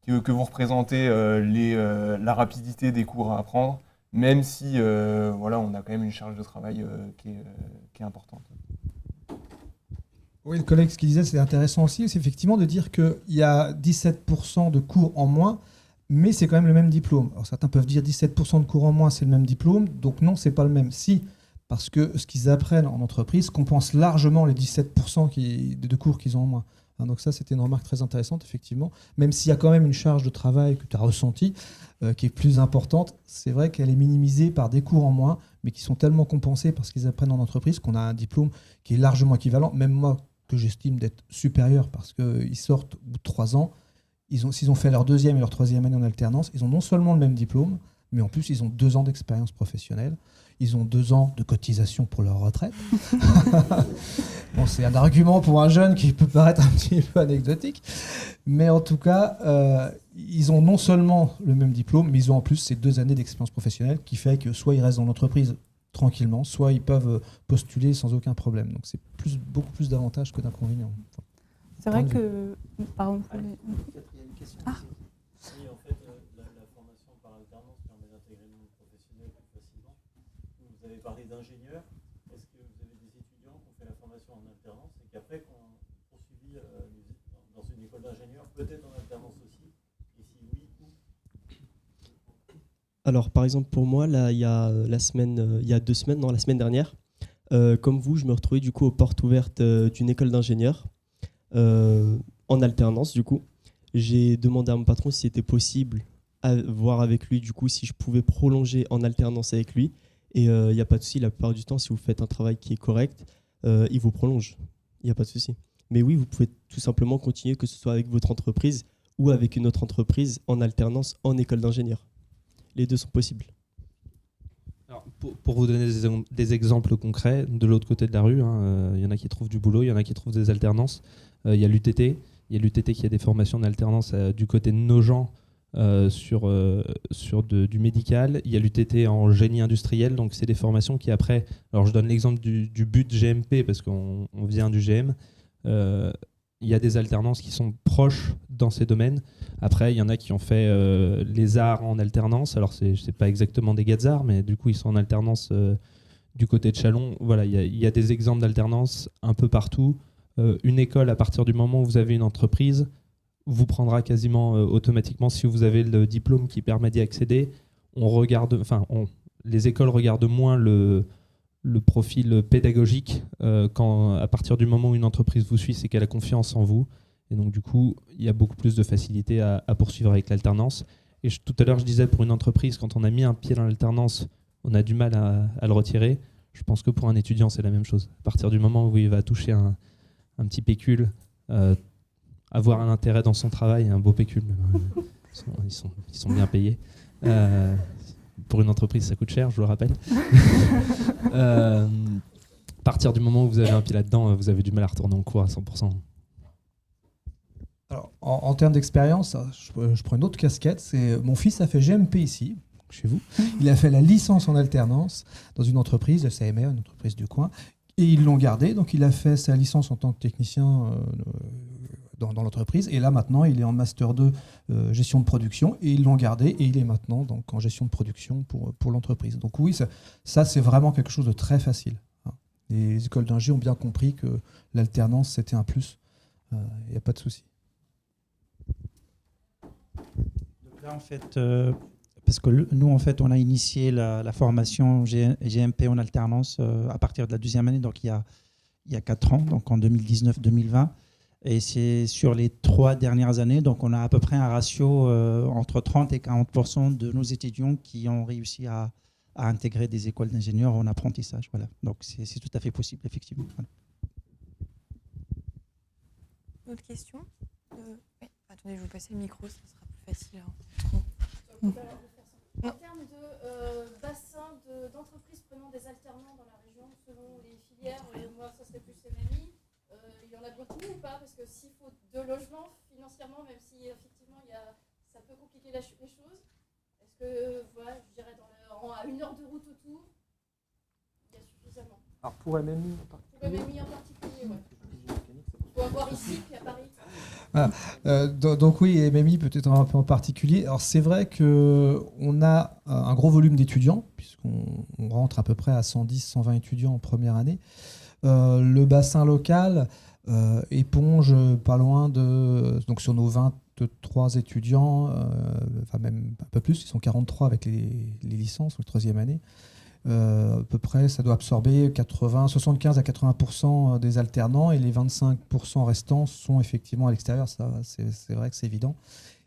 vous représentez, la rapidité des cours à apprendre, même si voilà, on a quand même une charge de travail qui est importante. Oui, le collègue, ce qu'il disait, c'est intéressant aussi, c'est effectivement de dire qu'il y a 17% de cours en moins, mais c'est quand même le même diplôme. Alors certains peuvent dire 17% de cours en moins, c'est le même diplôme, donc non, c'est pas le même. Si, parce que ce qu'ils apprennent en entreprise compense largement les 17% de cours qu'ils ont en moins. Donc ça, c'était une remarque très intéressante, effectivement. Même s'il y a quand même une charge de travail que tu as ressentie, qui est plus importante, c'est vrai qu'elle est minimisée par des cours en moins, mais qui sont tellement compensés par ce qu'ils apprennent en entreprise qu'on a un diplôme qui est largement équivalent. Même moi, que j'estime d'être supérieur, parce qu'ils sortent au bout de 3 ans, s'ils ont fait leur 2e et leur 3e année en alternance, ils ont non seulement le même diplôme, mais en plus, ils ont 2 ans d'expérience professionnelle. Ils ont 2 ans de cotisation pour leur retraite. Bon, c'est un argument pour un jeune qui peut paraître un petit peu anecdotique. Mais en tout cas, ils ont non seulement le même diplôme, mais ils ont en plus ces 2 années d'expérience professionnelle qui fait que soit ils restent dans l'entreprise tranquillement, soit ils peuvent postuler sans aucun problème. Donc c'est beaucoup plus d'avantages que d'inconvénients. C'est vrai que, pardon, Ah. Oui, en fait, la formation par alternance permet d'intégrer le monde professionnel plus facilement. Vous avez parlé d'ingénieurs. Est-ce que vous avez des étudiants qui ont fait la formation en alternance et qu'après, qui ont poursuivi dans une école d'ingénieur, peut-être en alternance aussi? Et si oui, où? Alors, par exemple, pour moi, là, il y a 2 semaines, non, la semaine dernière, comme vous, je me retrouvais du coup aux portes ouvertes d'une école d'ingénieur en alternance, du coup. J'ai demandé à mon patron si c'était possible à voir avec lui, du coup, si je pouvais prolonger en alternance avec lui. Et il n'y a pas de souci, la plupart du temps, si vous faites un travail qui est correct, il vous prolonge. Il n'y a pas de souci. Mais oui, vous pouvez tout simplement continuer, que ce soit avec votre entreprise ou avec une autre entreprise en alternance en école d'ingénieur. Les 2 sont possibles. Alors, pour vous donner des exemples concrets, de l'autre côté de la rue, il y en a qui trouvent du boulot, il y en a qui trouvent des alternances. Il y a l'UTT. Il y a l'UTT qui a des formations en alternance du côté de Nogent sur du médical. Il y a l'UTT en génie industriel. Donc, c'est des formations qui après... Alors, je donne l'exemple du but GMP parce qu'on vient du GM. Il y a des alternances qui sont proches dans ces domaines. Après, il y en a qui ont fait les arts en alternance. Alors, c'est pas exactement des gars de arts, mais du coup, ils sont en alternance du côté de Châlons. Voilà, il y a des exemples d'alternance un peu partout. Une école, à partir du moment où vous avez une entreprise, vous prendra quasiment automatiquement si vous avez le diplôme qui permet d'y accéder. Les écoles regardent moins le profil pédagogique à partir du moment où une entreprise vous suit, c'est qu'elle a confiance en vous. Et donc, du coup, il y a beaucoup plus de facilité à poursuivre avec l'alternance. Et tout à l'heure, je disais, pour une entreprise, quand on a mis un pied dans l'alternance, on a du mal à le retirer. Je pense que pour un étudiant, c'est la même chose. À partir du moment où il va toucher un petit pécule, avoir un intérêt dans son travail, un beau pécule, ils sont bien payés. Pour une entreprise, ça coûte cher, je vous le rappelle. À partir du moment où vous avez un pied là-dedans, vous avez du mal à retourner en cours à 100%. Alors, en termes d'expérience, je prends une autre casquette. Mon fils a fait GMP ici, chez vous. Il a fait la licence en alternance dans une entreprise, le CMR, une entreprise du coin. Et ils l'ont gardé, donc il a fait sa licence en tant que technicien dans l'entreprise. Et là, maintenant, il est en Master 2 gestion de production. Et ils l'ont gardé et il est maintenant donc, en gestion de production pour l'entreprise. Donc oui, ça c'est vraiment quelque chose de très facile. Les écoles d'ingé ont bien compris que l'alternance, c'était un plus. Il n'y a pas de souci. Donc là, en fait, parce que nous, en fait, on a initié la formation GMP en alternance à partir de la 2e année, donc il y a 4 ans, donc en 2019-2020. Et c'est sur les 3 dernières années, donc on a à peu près un ratio entre 30 et 40% de nos étudiants qui ont réussi à intégrer des écoles d'ingénieurs en apprentissage. Voilà. Donc c'est tout à fait possible, effectivement. Voilà. D'autres questions Oui. Attendez, je vais vous passer le micro, ça sera plus facile. En termes de bassin d'entreprises prenant des alternants dans la région, selon les filières, moi ça serait plus MMI, il y en a beaucoup ou pas? Parce que s'il faut 2 logements financièrement, même si effectivement ça peut compliquer les choses, est-ce que, voilà, je dirais à 1 heure de route autour, il y a suffisamment? Alors pour MMI en particulier. Pour MMI en particulier, oui. Il faut avoir ici puis à Paris. Donc oui, MMI peut-être un peu en particulier. Alors c'est vrai qu'on a un gros volume d'étudiants, puisqu'on rentre à peu près à 110-120 étudiants en première année. Le bassin local éponge pas loin donc sur nos 23 étudiants, enfin même un peu plus, ils sont 43 avec les licences, la 3e année. À peu près, ça doit absorber 75 à 80% des alternants et les 25% restants sont effectivement à l'extérieur. Ça, c'est vrai que c'est évident.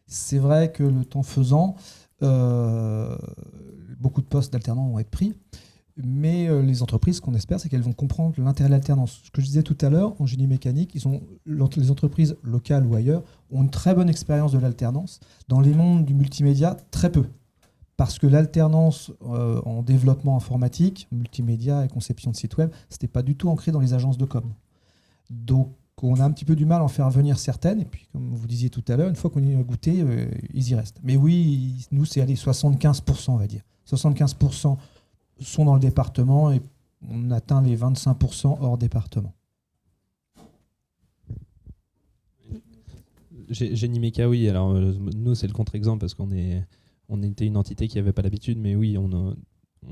C'est vrai que le temps faisant, beaucoup de postes d'alternants vont être pris, mais les entreprises, ce qu'on espère, c'est qu'elles vont comprendre l'intérêt de l'alternance. Ce que je disais tout à l'heure, en génie mécanique, les entreprises locales ou ailleurs ont une très bonne expérience de l'alternance. Dans les mondes du multimédia, très peu. parce que l'alternance en développement informatique, multimédia et conception de site web, c'était pas du tout ancré dans les agences de com. Donc on a un petit peu du mal à en faire venir certaines, et puis comme vous disiez tout à l'heure, une fois qu'on y a goûté, ils y restent. Mais oui, nous c'est allez, 75%, on va dire. 75% sont dans le département et on atteint les 25% hors département. Génie Méca, oui. Alors, nous, c'est le contre-exemple parce qu'on était une entité qui n'avait pas l'habitude, mais oui,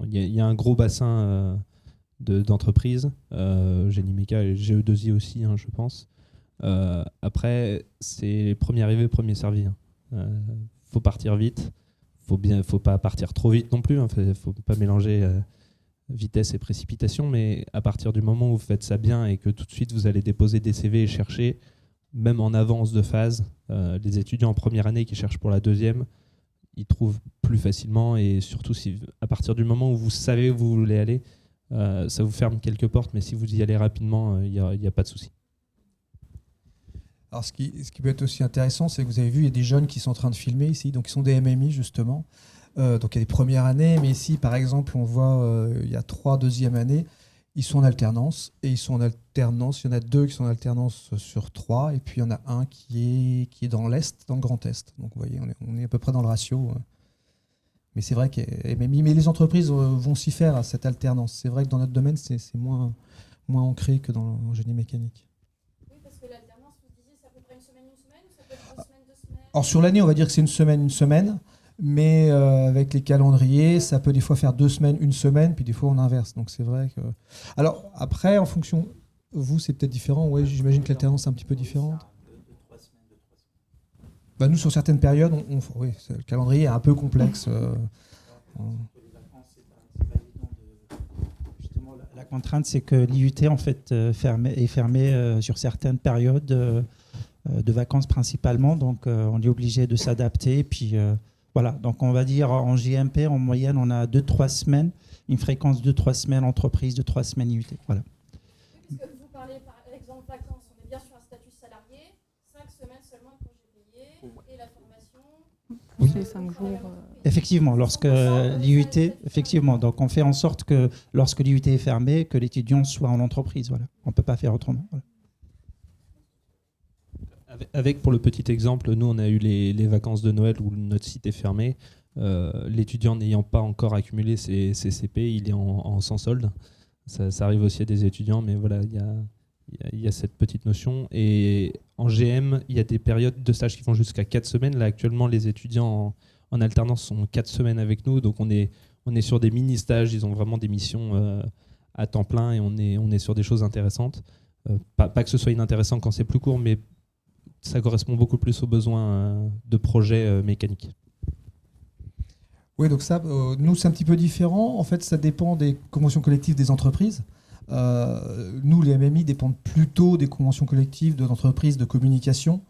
il y a un gros bassin d'entreprises. Génie Méca et GE2I aussi, hein, je pense. Après, c'est premier arrivé, premier servi. Faut partir vite. Faut pas partir trop vite non plus. Faut pas mélanger vitesse et précipitation, mais à partir du moment où vous faites ça bien et que tout de suite vous allez déposer des CV et chercher, même en avance de phase, les étudiants en première année qui cherchent pour la deuxième, ils trouvent plus facilement, et surtout à partir du moment où vous savez où vous voulez aller, ça vous ferme quelques portes, mais si vous y allez rapidement, il n'y a pas de souci. Alors ce qui peut être aussi intéressant, c'est que vous avez vu, il y a des jeunes qui sont en train de filmer ici, donc ils sont des MMI justement. Donc il y a des premières années, mais ici par exemple on voit il y a 3 deuxièmes années, ils sont en alternance, et ils sont en alternance, il y en a 2 qui sont en alternance sur 3, et puis il y en a un qui est dans l'Est, dans le Grand Est. Donc vous voyez, on est à peu près dans le ratio. Mais c'est vrai que mais les entreprises vont s'y faire à cette alternance. C'est vrai que dans notre domaine, c'est moins ancré que dans le génie mécanique. Oui, parce que l'alternance, vous disiez, c'est à peu près une semaine, ou ça peut être 2 semaines, 2 semaines? Alors sur l'année, on va dire que c'est une semaine, mais avec les calendriers, ça peut des fois faire 2 semaines, 1 semaine, puis des fois on inverse. Donc c'est vrai que... Alors après, en fonction... Vous, c'est peut-être différent. Ouais, j'imagine que l'alternance est un petit peu différente. Bah, nous, sur certaines périodes, oui, le calendrier est un peu complexe. Justement, la contrainte, c'est que l'IUT en fait, est fermé sur certaines périodes de vacances principalement. Donc, on est obligé de s'adapter. Puis, voilà. Donc, on va dire en JMP, en moyenne, on a 2-3 semaines, une fréquence de 2-3 semaines entreprise, de 3 semaines IUT. Voilà. Oui, parce que vous parlez par exemple vacances, on est bien sur un statut salarié, 5 semaines seulement de congés payés, et la formation. Oui, c'est 5 jours. Effectivement, lorsque l'IUT, effectivement, donc on fait en sorte que lorsque l'IUT est fermé, que l'étudiant soit en entreprise. Voilà. On ne peut pas faire autrement. Voilà. Avec, pour le petit exemple, nous, on a eu les vacances de Noël où notre site est fermé. L'étudiant n'ayant pas encore accumulé ses CP, il est en sans solde. Ça arrive aussi à des étudiants, mais voilà, il y a cette petite notion. Et en GM, il y a des périodes de stage qui vont jusqu'à 4 semaines. Là, actuellement, les étudiants en alternance sont 4 semaines avec nous. Donc, on est sur des mini-stages. Ils ont vraiment des missions à temps plein, et on est sur des choses intéressantes. Pas que ce soit inintéressant quand c'est plus court, mais ça correspond beaucoup plus aux besoins de projets mécaniques. Oui, donc ça, nous, c'est un petit peu différent. En fait, ça dépend des conventions collectives des entreprises. Nous, les MMI dépendent plutôt des conventions collectives de l'entreprise de communication.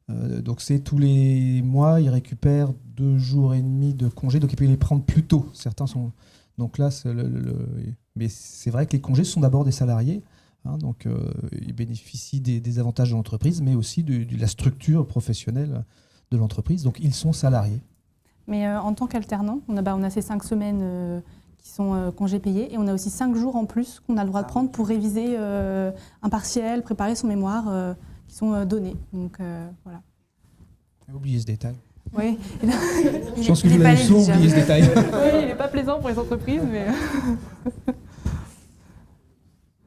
Donc, c'est tous les mois, ils récupèrent 2 jours et demi de congés. Donc, ils peuvent les prendre plus tôt. Certains sont... Donc là, mais c'est vrai que les congés sont d'abord des salariés. Donc, ils bénéficient des avantages de l'entreprise, mais aussi de la structure professionnelle de l'entreprise. Donc, ils sont salariés. Mais en tant qu'alternant, on a ces 5 semaines qui sont congés payés, et on a aussi 5 jours en plus qu'on a le droit de prendre pour réviser un partiel, préparer son mémoire, qui sont donnés. Donc voilà. Oubliez ce détail. Oui. Je pense que vous l'avez souvent oublié ce détail. Oui, il n'est pas plaisant pour les entreprises, mais...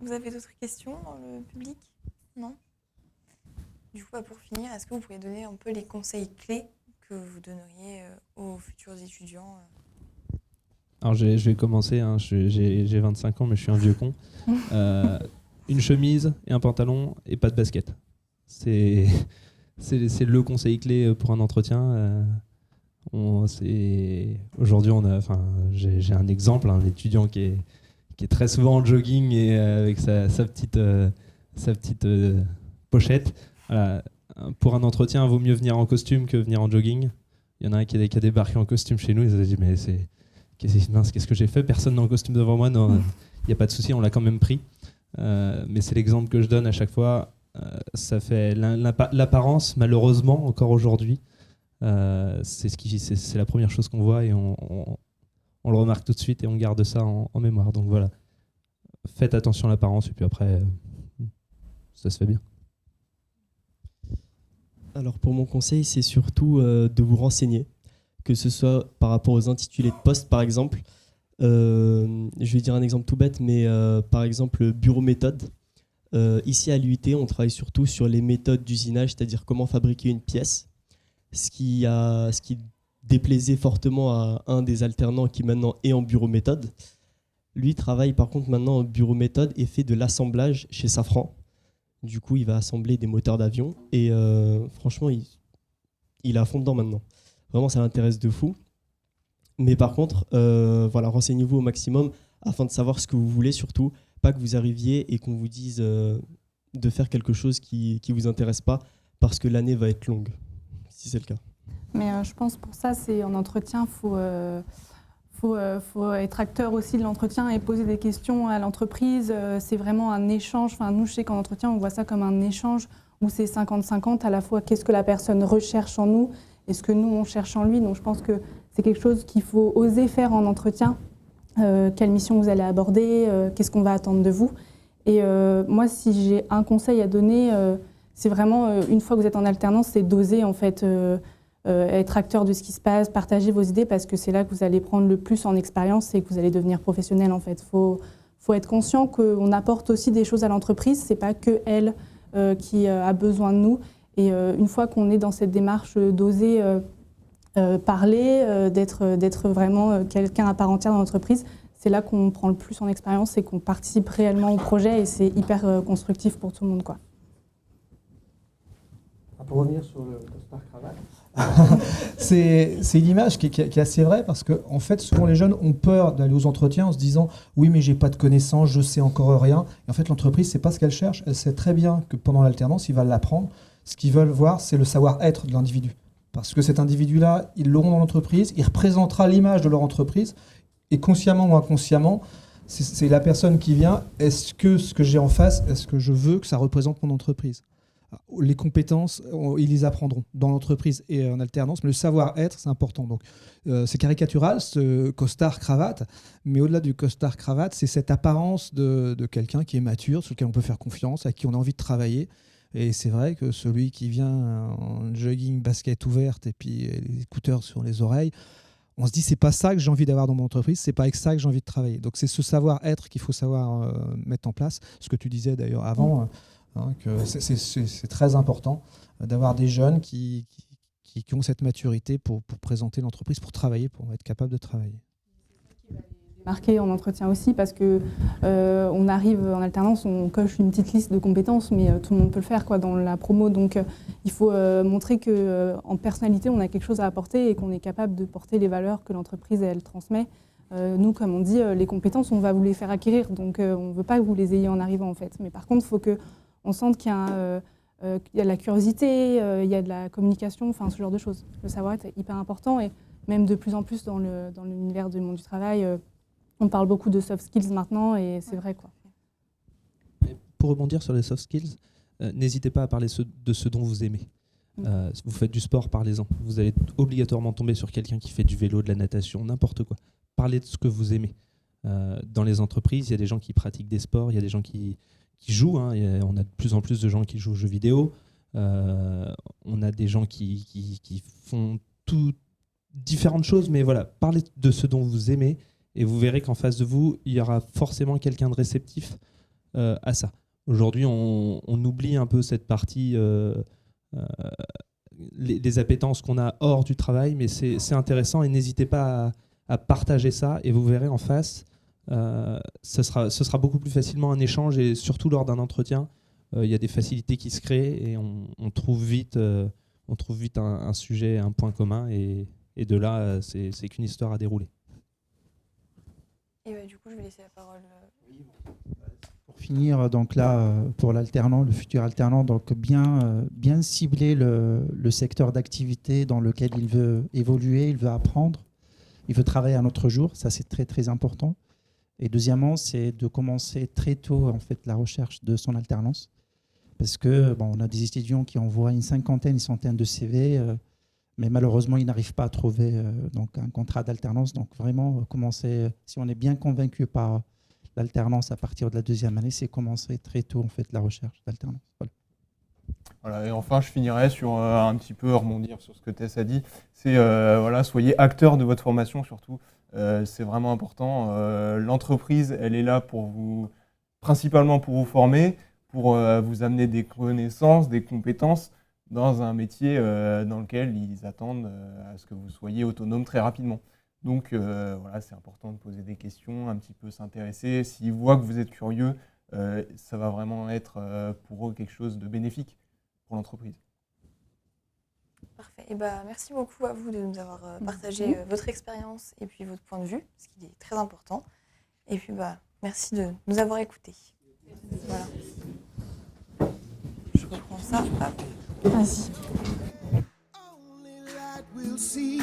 Vous avez d'autres questions dans le public? Non? Du coup, pour finir, est-ce que vous pourriez donner un peu les conseils clés que vous donneriez aux futurs étudiants? Alors je vais commencer, hein. J'ai 25 ans, mais je suis un vieux con. Une chemise et un pantalon et pas de basket. C'est le conseil clé pour un entretien. Aujourd'hui, j'ai un exemple, un étudiant qui est très souvent en jogging et avec sa petite pochette. Voilà. Pour un entretien, il vaut mieux venir en costume que venir en jogging. Il y en a un qui a débarqué en costume chez nous. Il s'est dit, mais qu'est-ce que j'ai fait? Personne n'est en costume devant moi. Non, il n'y a pas de souci, on l'a quand même pris. Mais c'est l'exemple que je donne à chaque fois. Ça fait l'apparence, malheureusement, encore aujourd'hui, C'est la première chose qu'on voit et on le remarque tout de suite et on garde ça en mémoire. Donc voilà, faites attention à l'apparence et puis après, ça se fait bien. Alors pour mon conseil, c'est surtout de vous renseigner, que ce soit par rapport aux intitulés de poste par exemple. Je vais dire un exemple tout bête, mais par exemple bureau méthode. Ici à l'UIT, on travaille surtout sur les méthodes d'usinage, c'est-à-dire comment fabriquer une pièce. Ce qui déplaisait fortement à un des alternants qui maintenant est en bureau méthode. Lui travaille par contre maintenant en bureau méthode et fait de l'assemblage chez Safran. Du coup, il va assembler des moteurs d'avion et franchement, il est à fond dedans maintenant. Vraiment, ça l'intéresse de fou. Mais par contre, voilà, renseignez-vous au maximum afin de savoir ce que vous voulez surtout. Pas que vous arriviez et qu'on vous dise de faire quelque chose qui ne vous intéresse pas parce que l'année va être longue, si c'est le cas. Mais je pense pour ça, c'est en entretien, faut être acteur aussi de l'entretien et poser des questions à l'entreprise. C'est vraiment un échange. Enfin, nous, je sais qu'en entretien, on voit ça comme un échange où c'est 50-50 à la fois qu'est-ce que la personne recherche en nous et ce que nous, on cherche en lui. Donc, je pense que c'est quelque chose qu'il faut oser faire en entretien. Quelle mission vous allez aborder, qu'est-ce qu'on va attendre de vous. Et moi, si j'ai un conseil à donner, c'est vraiment, une fois que vous êtes en alternance, c'est d'oser en fait être acteur de ce qui se passe, partager vos idées, parce que c'est là que vous allez prendre le plus en expérience et que vous allez devenir professionnel en fait. Faut être conscient qu'on apporte aussi des choses à l'entreprise, c'est pas que elle qui a besoin de nous. Et une fois qu'on est dans cette démarche d'oser parler, d'être vraiment quelqu'un à part entière dans l'entreprise, c'est là qu'on prend le plus en expérience et qu'on participe réellement au projet et c'est hyper constructif pour tout le monde, quoi. Pour revenir sur le costard cravate, c'est une image qui est assez vraie parce que en fait, souvent les jeunes ont peur d'aller aux entretiens en se disant oui mais j'ai pas de connaissances, je sais encore rien. Et en fait, l'entreprise, c'est pas ce qu'elle cherche. Elle sait très bien que pendant l'alternance, ils va l'apprendre. Ce qu'ils veulent voir, c'est le savoir-être de l'individu. Parce que cet individu-là, ils l'auront dans l'entreprise, il représentera l'image de leur entreprise, et consciemment ou inconsciemment, c'est la personne qui vient, est-ce que ce que j'ai en face, est-ce que je veux que ça représente mon entreprise ? Les compétences, ils les apprendront dans l'entreprise et en alternance, mais le savoir-être, c'est important. Donc, c'est caricatural, ce costard-cravate, mais au-delà du costard-cravate, c'est cette apparence de quelqu'un qui est mature, sur lequel on peut faire confiance, avec qui on a envie de travailler. Et c'est vrai que celui qui vient en jogging, basket ouverte et puis les écouteurs sur les oreilles, on se dit c'est pas ça que j'ai envie d'avoir dans mon entreprise, c'est pas avec ça que j'ai envie de travailler. Donc c'est ce savoir-être qu'il faut savoir mettre en place. Ce que tu disais d'ailleurs avant, que c'est très important d'avoir des jeunes qui ont cette maturité pour présenter l'entreprise, pour travailler, pour être capable de travailler. Marqué en entretien aussi parce que on arrive en alternance, on coche une petite liste de compétences, mais tout le monde peut le faire quoi, dans la promo. Donc il faut montrer qu'en personnalité, on a quelque chose à apporter et qu'on est capable de porter les valeurs que l'entreprise elle transmet. Nous, comme on dit, les compétences, on va vous les faire acquérir. Donc on ne veut pas que vous les ayez en arrivant en fait. Mais par contre, il faut qu'on sente qu'il y a de la curiosité, il y a de la communication, enfin ce genre de choses. Le savoir-être est hyper important et même de plus en plus dans l'univers du monde du travail. On parle beaucoup de soft skills maintenant et c'est vrai, quoi. Pour rebondir sur les soft skills, n'hésitez pas à parler de ce dont vous aimez. Vous faites du sport, parlez-en. Vous allez obligatoirement tomber sur quelqu'un qui fait du vélo, de la natation, n'importe quoi. Parlez de ce que vous aimez. Dans les entreprises, il y a des gens qui pratiquent des sports, il y a des gens qui jouent. On a de plus en plus de gens qui jouent aux jeux vidéo. On a des gens qui font différentes choses, mais voilà, parlez de ce dont vous aimez. Et vous verrez qu'en face de vous, il y aura forcément quelqu'un de réceptif à ça. Aujourd'hui, on oublie un peu cette partie, les appétences qu'on a hors du travail, mais c'est intéressant et n'hésitez pas à partager ça et vous verrez en face, ce sera beaucoup plus facilement un échange et surtout lors d'un entretien, il y a des facilités qui se créent et on trouve vite un sujet, un point commun et de là, c'est qu'une histoire à dérouler. Et du coup, je vais laisser la parole. Pour finir, donc là, pour l'alternant, le futur alternant, donc bien cibler le secteur d'activité dans lequel il veut évoluer, il veut apprendre, il veut travailler à notre jour. Ça, c'est très, très important. Et deuxièmement, c'est de commencer très tôt en fait, la recherche de son alternance. Parce que on a des étudiants qui envoient une centaine de CV, Mais malheureusement, ils n'arrivent pas à trouver donc un contrat d'alternance. Donc vraiment, commencer, si on est bien convaincu par l'alternance à partir de la 2e année, c'est commencer très tôt en fait la recherche d'alternance. Voilà. Voilà, et enfin, je finirai sur un petit peu rebondir sur ce que Tess a dit. C'est voilà, soyez acteur de votre formation surtout. C'est vraiment important. L'entreprise, elle est là pour vous, principalement pour vous former, pour vous amener des connaissances, des compétences dans un métier dans lequel ils attendent à ce que vous soyez autonome très rapidement. Donc voilà, c'est important de poser des questions, un petit peu s'intéresser. S'ils voient que vous êtes curieux, ça va vraiment être pour eux quelque chose de bénéfique pour l'entreprise. Parfait. Et merci beaucoup à vous de nous avoir partagé votre expérience et puis votre point de vue, ce qui est très important. Et puis merci de nous avoir écoutés. Voilà. Je reprends ça. Hop. Vas-y. Only light we'll see.